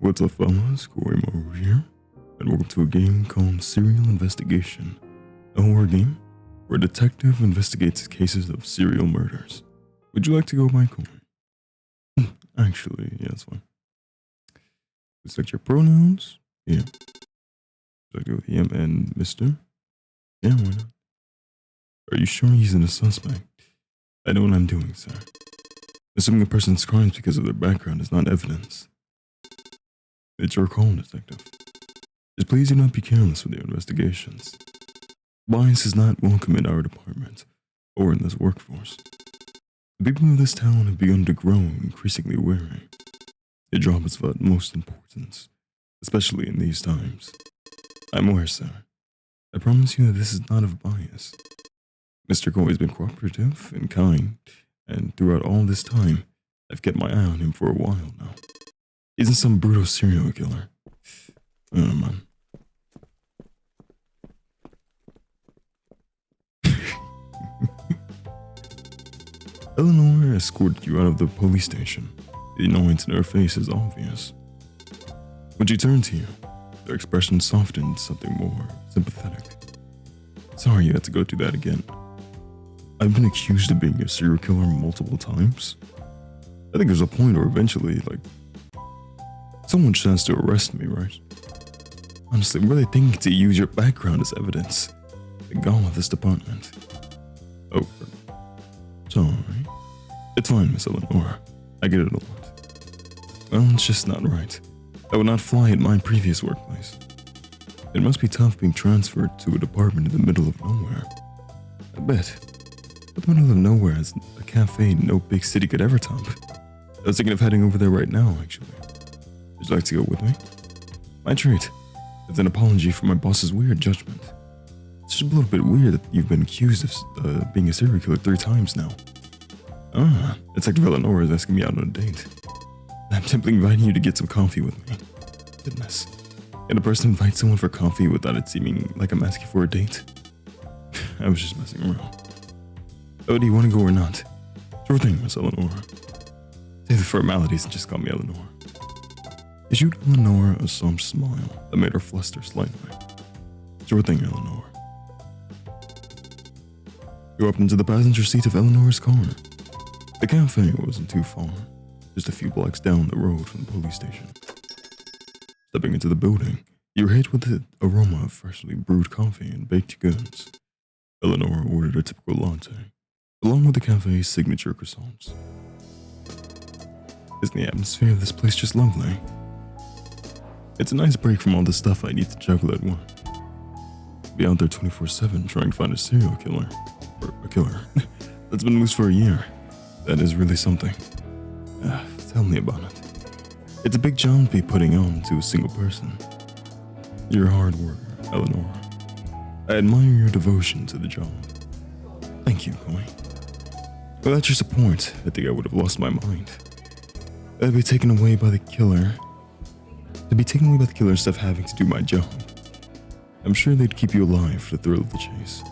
What's up, fellas? Corey Mo here, and welcome to a game called Serial Investigation, a horror game where a detective investigates cases of serial murders. Would you like to go by Corey? Actually, yeah, that's fine. Select your pronouns. Yeah. Should I go with him and Mr.? Yeah, why not? Are you sure he's a suspect? I know what I'm doing, sir. Assuming a person's crimes because of their background is not evidence. It's your call, detective. Just please do not be careless with your investigations. Bias is not welcome in our department, or in this workforce. The people of this town have begun to grow increasingly wary. Your job is of utmost importance, especially in these times. I'm aware, sir. I promise you that this is not of bias. Mr. Corey has been cooperative and kind, and throughout all this time, I've kept my eye on him for a while now. He isn't some brutal serial killer. Oh, man. Eleanora escorted you out of the police station. The annoyance in her face is obvious. When she turned to you, her expression softened to something more sympathetic. Sorry you had to go through that again. I've been accused of being a serial killer multiple times. I think there's a point where eventually, someone just has to arrest me, right? Honestly, I'm really thinking to use your background as evidence. The gall of this department. Oh, sorry. It's fine, Miss Eleanora. I get it a lot. Well, it's just not right. That would not fly at my previous workplace. It must be tough being transferred to a department in the middle of nowhere. I bet. But the middle of nowhere is a cafe no big city could ever top. I was thinking of heading over there right now, actually. Would you like to go with me? My treat. It's an apology for my boss's weird judgment. It's just a little bit weird that you've been accused of being a serial killer 3 times now. Ah, Detective Eleanora is asking me out on a date. I'm simply inviting you to get some coffee with me. Goodness. Can a person invite someone for coffee without it seeming like I'm asking for a date? I was just messing around. Oh, do you want to go or not? Sure thing, Miss Eleanora. Say the formalities and just call me Eleanora. He showed Eleanora a soft smile that made her fluster slightly. Sure thing, Eleanora. You up into the passenger seat of Eleanor's car. The cafe wasn't too far, just a few blocks down the road from the police station. Stepping into the building, you were hit with the aroma of freshly brewed coffee and baked goods. Eleanora ordered a typical latte, along with the cafe's signature croissants. Isn't the atmosphere of this place just lovely? It's a nice break from all the stuff I need to juggle at work. Be out there 24/7 trying to find a serial killer, or a killer, that's been loose for a year. That is really something. Tell me about it. It's a big job to be putting on to a single person. You're a hard worker, Eleanora. I admire your devotion to the job. Thank you, Corey. Without your support, I think I would have lost my mind. I'd be taken away by the killer. To be taken away by the killer instead of having to do my job. I'm sure they'd keep you alive for the thrill of the chase.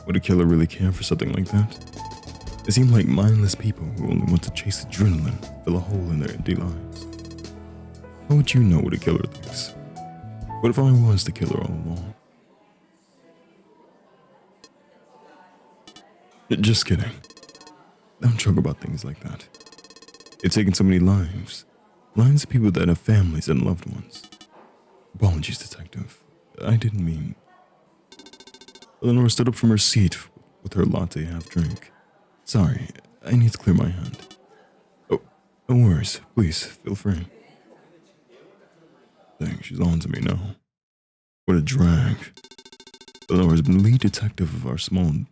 Would a killer really care for something like that? They seem like mindless people who only want to chase adrenaline, fill a hole in their empty lives. How would you know what a killer thinks? What if I was the killer all along? Just kidding. Don't joke about things like that. They've taken so many lives. Lives of people that have families and loved ones. Apologies, detective. I didn't mean... Eleanor stood up from her seat with her latte half-drink. Sorry, I need to clear my hand. Oh, no worries. Please, feel free. Dang, she's on to me now. What a drag. Eleanor has been lead detective of our small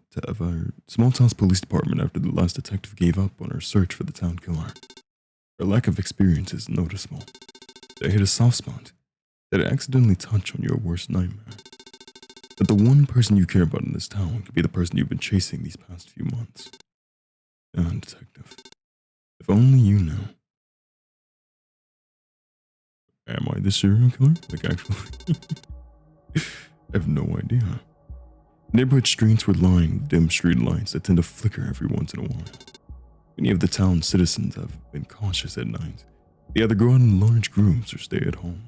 town's police department after the last detective gave up on her search for the town killer. Her lack of experience is noticeable. They hit a soft spot that accidentally touch on your worst nightmare. That the one person you care about in this town could be the person you've been chasing these past few months. Detective, if only you knew. Am I the serial killer? Actually, I have no idea. Neighborhood streets were lined with dim street lights that tend to flicker every once in a while. Many of the town's citizens have been cautious at night, They either go out in large groups or stay at home.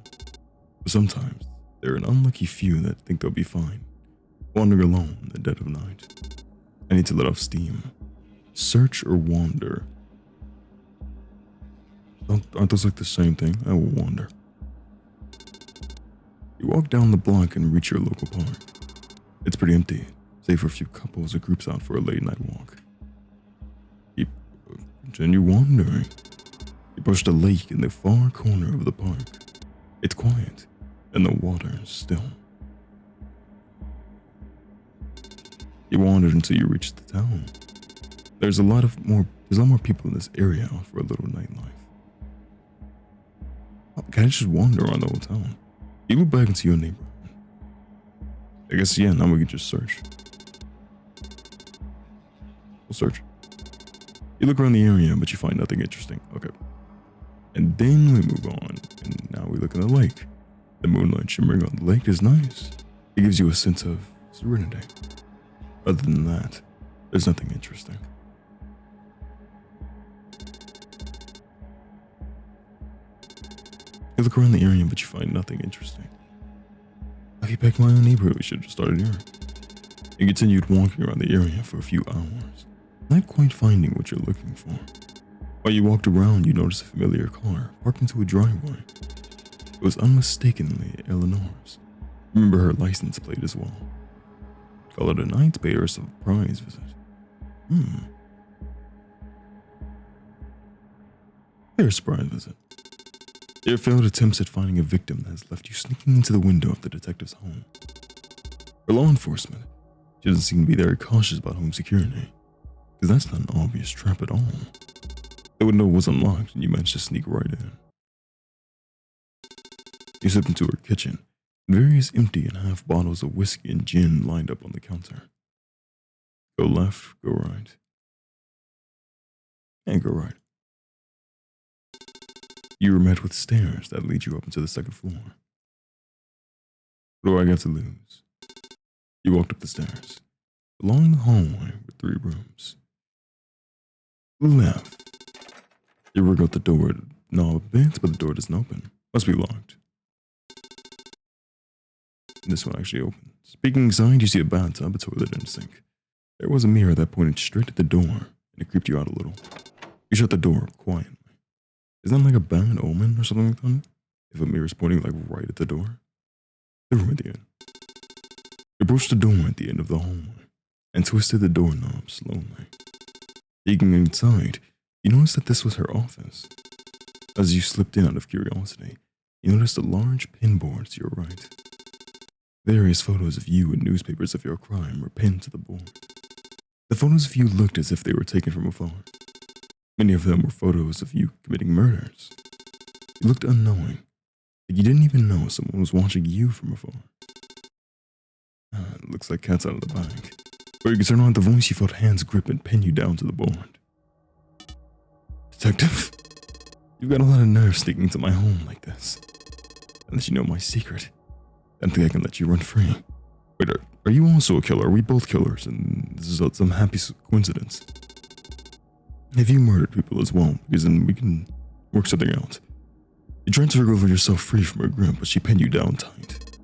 But sometimes, there are an unlucky few that think they'll be fine, wandering alone in the dead of night. I need to let off steam. Search or wander. Aren't those like the same thing? I will wander. You walk down the block and reach your local park. It's pretty empty, save for a few couples or groups out for a late night walk. You continue wandering. You approach the lake in the far corner of the park. It's quiet, and the water is still. You wandered until you reached the town. There's a lot more people in this area for a little nightlife. Oh, can I just wander around the whole town? You move back into your neighborhood. I guess, yeah, now we can just search. We'll search. You look around the area, but you find nothing interesting. Okay. And then we move on, and now we look in the lake. The moonlight shimmering on the lake is nice. It gives you a sense of serenity. Other than that, there's nothing interesting. You look around the area, but you find nothing interesting. Okay, back to my own neighborhood, we should have just started here. You continued walking around the area for a few hours, not quite finding what you're looking for. While you walked around, you noticed a familiar car parked into a driveway. It was unmistakably Eleanor's. Remember her license plate as well. Call it a night, pay her a surprise visit. Pay her a surprise visit. Your failed attempts at finding a victim that has left you sneaking into the window of the detective's home. For law enforcement, she doesn't seem to be very cautious about home security, because that's not an obvious trap at all. The window was unlocked and you managed to sneak right in. You slipped into her kitchen, and various empty and half bottles of whiskey and gin lined up on the counter. Go left, go right. And go right. You were met with stairs that lead you up into the second floor. What do I got to lose? You walked up the stairs. Along the hallway were 3 rooms. To the left. You wiggle the door knob a bit, but the door doesn't open. Must be locked. This one actually opens. Peeking inside, you see a bathtub, a toilet, and a sink. There was a mirror that pointed straight at the door, and it creeped you out a little. You shut the door quietly. Isn't that like a bad omen or something like that? If a mirror is pointing like right at the door? The room at the end. You approached the door at the end of the hallway and twisted the doorknob slowly. Peeking inside, you noticed that this was her office. As you slipped in out of curiosity, you noticed a large pin board to your right. Various photos of you and newspapers of your crime were pinned to the board. The photos of you looked as if they were taken from afar. Many of them were photos of you committing murders. You looked unknowing, like you didn't even know someone was watching you from afar. It looks like cats out of the bag. Before you could turn on the voice, you felt hands grip and pin you down to the board. Detective, you've got a lot of nerve sneaking into my home like this. Unless you know my secret, I don't think I can let you run free. Wait, are you also a killer? Are we both killers? And this is some happy coincidence. Have you murdered people as well? Because then we can work something out. You tried to wriggle yourself free from her grip, but she pinned you down tight.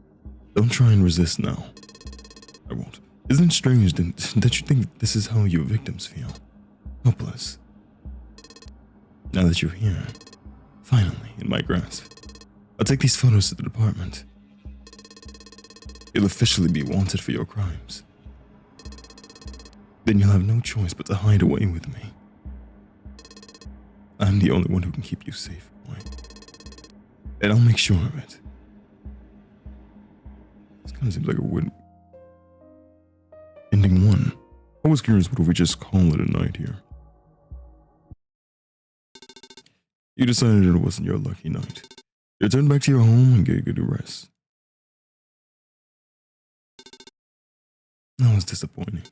Don't try and resist now. I won't. Isn't it strange that you think this is how your victims feel? Helpless. Now that you're here, finally in my grasp, I'll take these photos to the department. You'll officially be wanted for your crimes. Then you'll have no choice but to hide away with me. I'm the only one who can keep you safe, boy. And I'll make sure of it. This kind of seems like a weird ending one. I was curious, what if we just call it a night here? You decided it wasn't your lucky night. You returned back to your home and get a good rest. That was disappointing.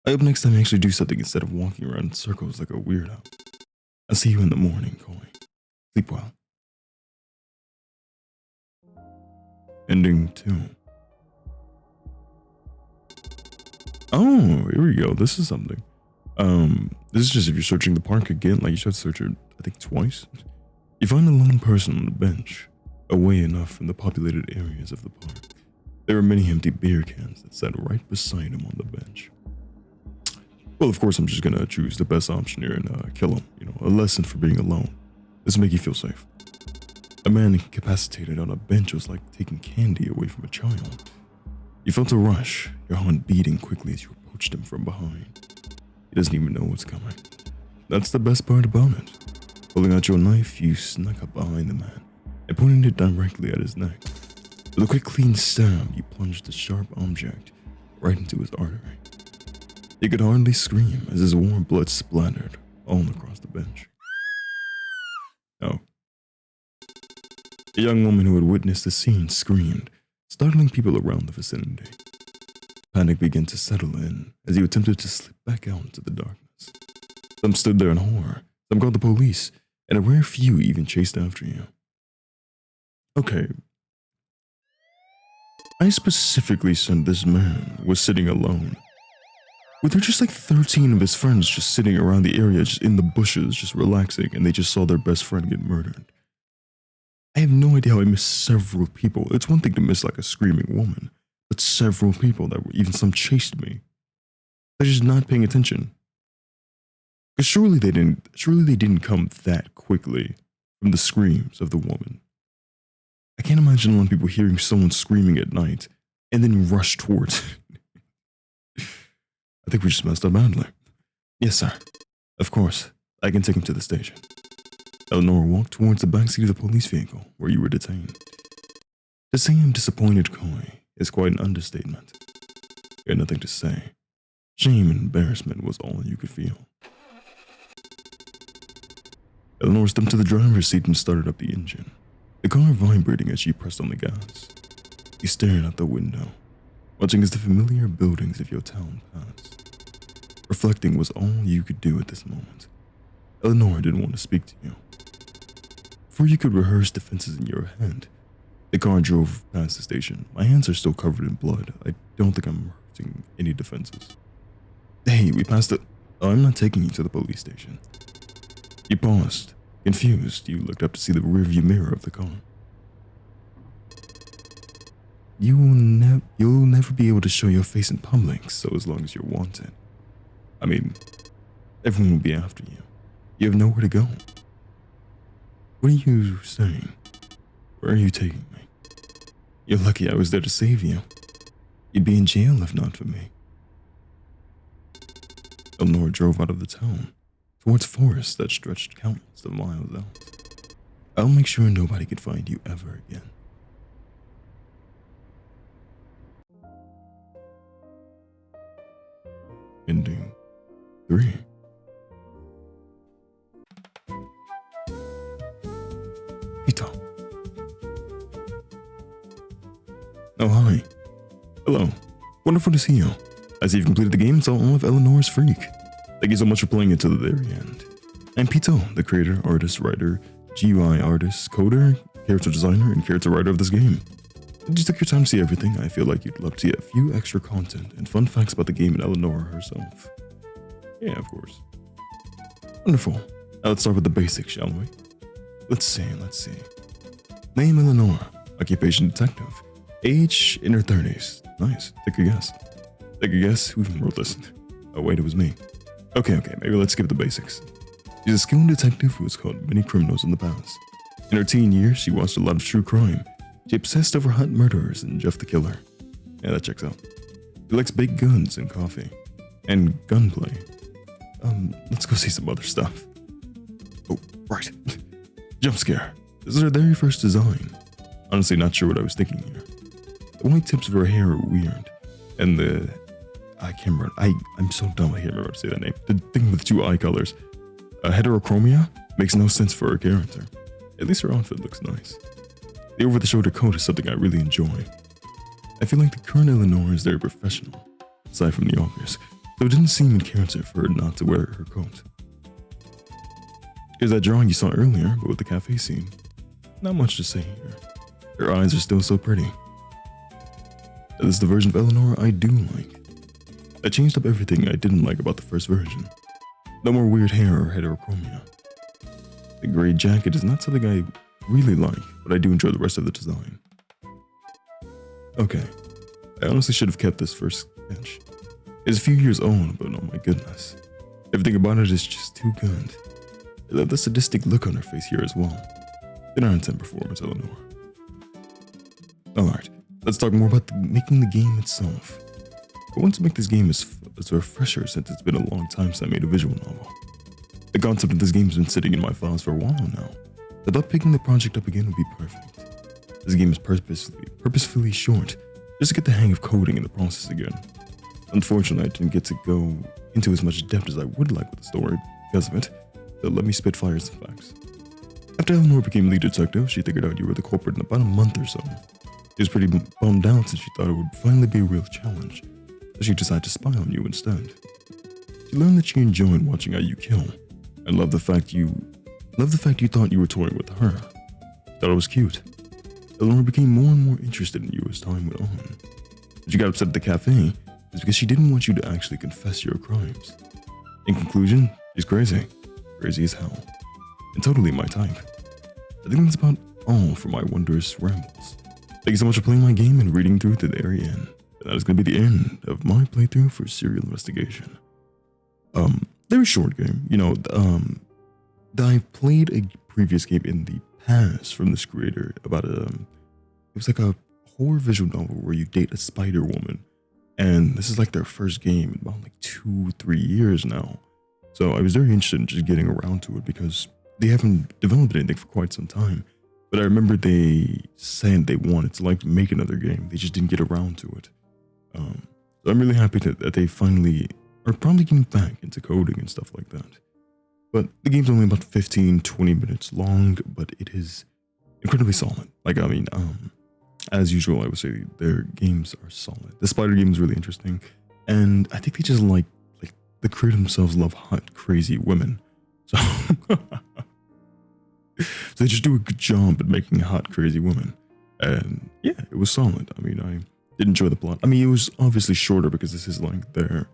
I hope next time I actually do something instead of walking around in circles like a weirdo. I'll see you in the morning, Koi. Sleep well. Ending 2. Oh, here we go. This is something. This is just if you're searching the park again, like you should search it, I think twice. You find a lone person on the bench, away enough from the populated areas of the park. There were many empty beer cans that sat right beside him on the bench. Well, of course, I'm just gonna choose the best option here and kill him. You know, a lesson for being alone. This will make you feel safe. A man incapacitated on a bench was like taking candy away from a child. You felt a rush, your heart beating quickly as you approached him from behind. He doesn't even know what's coming. That's the best part about it. Pulling out your knife, you snuck up behind the man and pointed it directly at his neck. With a quick clean stab, you plunged the sharp object right into his artery. He could hardly scream as his warm blood splattered all across the bench. Oh. A young woman who had witnessed the scene screamed, startling people around the vicinity. Panic began to settle in as you attempted to slip back out into the darkness. Some stood there in horror, some called the police, and a rare few even chased after you. Okay. I specifically said this man was sitting alone. Were there just like 13 of his friends just sitting around the area, just in the bushes, just relaxing, and they just saw their best friend get murdered? I have no idea how I missed several people. It's one thing to miss like a screaming woman, but several people that were, even some chased me. I was just not paying attention. Because surely they didn't come that quickly from the screams of the woman. I can't imagine a lot of people hearing someone screaming at night and then rush towards it. I think we just messed up badly. Yes, sir. Of course, I can take him to the station. Eleanora walked towards the backseat of the police vehicle where you were detained. To say I'm disappointed, Coy, is quite an understatement. You had nothing to say. Shame and embarrassment was all you could feel. Eleanor stepped to the driver's seat and started up the engine, the car vibrating as she pressed on the gas. You stared out the window, watching as the familiar buildings of your town passed. Reflecting was all you could do at this moment. Eleanor didn't want to speak to you. Before you could rehearse defenses in your head, the car drove past the station. My hands are still covered in blood. I don't think I'm hurting any defenses. Hey, we passed it. Oh, I'm not taking you to the police station. You paused. Confused, you looked up to see the rearview mirror of the car. You'll never be able to show your face in public, so as long as you're wanted. I mean, everyone will be after you. You have nowhere to go. What are you saying? Where are you taking me? You're lucky I was there to save you. You'd be in jail if not for me. Eleanor drove out of the town, towards forests that stretched countless of miles out. I'll make sure nobody can find you ever again. Ending 3. Ito. Oh, hi. Hello. Wonderful to see you. I see you've completed the game, so all of Eleanor's Freak. Thank you so much for playing it to the very end. I'm Pito, the creator, artist, writer, GUI artist, coder, character designer, and character writer of this game. If you took your time to see everything, I feel like you'd love to see a few extra content and fun facts about the game and Eleanora herself. Yeah, of course. Wonderful. Now let's start with the basics, shall we? Let's see. Name Eleanora, occupation detective, age in her 30s. Nice, take a guess. Who even wrote this? Oh wait, it was me. Okay, maybe let's skip the basics. She's a skilled detective who has caught many criminals in the past. In her teen years, she watched a lot of true crime. She obsessed over hot murderers and Jeff the Killer. Yeah, that checks out. She likes big guns and coffee. And gunplay. Let's go see some other stuff. Oh, right. Jump scare. This is her very first design. Honestly, not sure what I was thinking here. The white tips of her hair are weird. And I can't remember. I'm so dumb I can't remember how to say that name. The thing with 2 eye colors. Heterochromia makes no sense for her character. At least her outfit looks nice. The over-the-shoulder coat is something I really enjoy. I feel like the current Eleanor is very professional, aside from the obvious, so it didn't seem in character for her not to wear her coat. Here's that drawing you saw earlier, but with the cafe scene. Not much to say here. Her eyes are still so pretty. This is the version of Eleanor I do like. I changed up everything I didn't like about the first version. No more weird hair or heterochromia. The gray jacket is not something I really like, but I do enjoy the rest of the design. Okay, I honestly should have kept this first sketch. It's a few years old, but oh my goodness. Everything about it is just too good. I love the sadistic look on her face here as well. 10 out of 10 performance, Eleanor. Alright, let's talk more about making the game itself. I want to make this game as a refresher since it's been a long time since I made a visual novel. The concept of this game has been sitting in my files for a while now. I thought picking the project up again would be perfect. This game is purposefully short, just to get the hang of coding in the process again. Unfortunately, I didn't get to go into as much depth as I would like with the story because of it, so let me spitfire some facts. After Eleanor became lead detective, she figured out you were the culprit in about a month or so. She was pretty bummed out since she thought it would finally be a real challenge, so she decided to spy on you instead. She learned that she enjoyed watching how you kill, and loved the fact you thought you were toying with her. Thought it was cute. Eleanor became more and more interested in you as time went on. When she got upset at the cafe, it's because she didn't want you to actually confess your crimes. In conclusion, she's crazy. Crazy as hell. And totally my type. I think that's about all for my wondrous rambles. Thank you so much for playing my game and reading through to the very end. And that is going to be the end of my playthrough for Serial Investigation. Very short game. You know, I've played a previous game in the past from this creator about it was like a horror visual novel where you date a spider woman. And this is like their first game in about like 2-3 years now. So I was very interested in just getting around to it because they haven't developed anything for quite some time. But I remember they said they wanted to like make another game. They just didn't get around to it. So I'm really happy that they finally are probably getting back into coding and stuff like that. But the game's only about 15-20 minutes long, but it is incredibly solid. Like, I mean, as usual, I would say their games are solid. The spider game is really interesting. And I think they just like the creator themselves love hot, crazy women. So, so they just do a good job at making hot, crazy women. And yeah, it was solid. I mean, I did enjoy the plot. I mean, it was obviously shorter because this is like their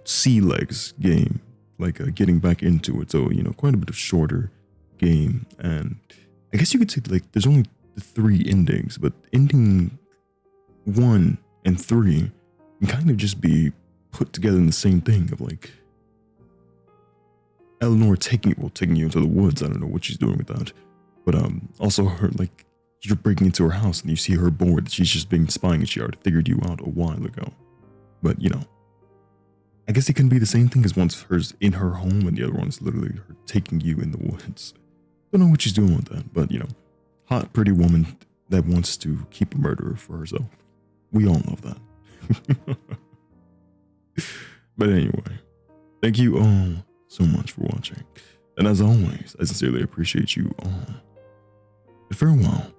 sea legs game, like getting back into it. So, you know, quite a bit of shorter game. And I guess you could say like there's only 3 endings, but ending 1 and 3 can kind of just be put together in the same thing of like Eleanor taking you into the woods. I don't know what she's doing with that, but also her, like, you're breaking into her house and you see her bored. She's just being spying and she already figured you out a while ago. But you know, I guess it can be the same thing as one's hers in her home and the other one's literally her taking you in the woods. Don't know what she's doing with that, but you know, hot, pretty woman that wants to keep a murderer for herself. We all love that. But anyway, thank you all so much for watching. And as always, I sincerely appreciate you all. Farewell.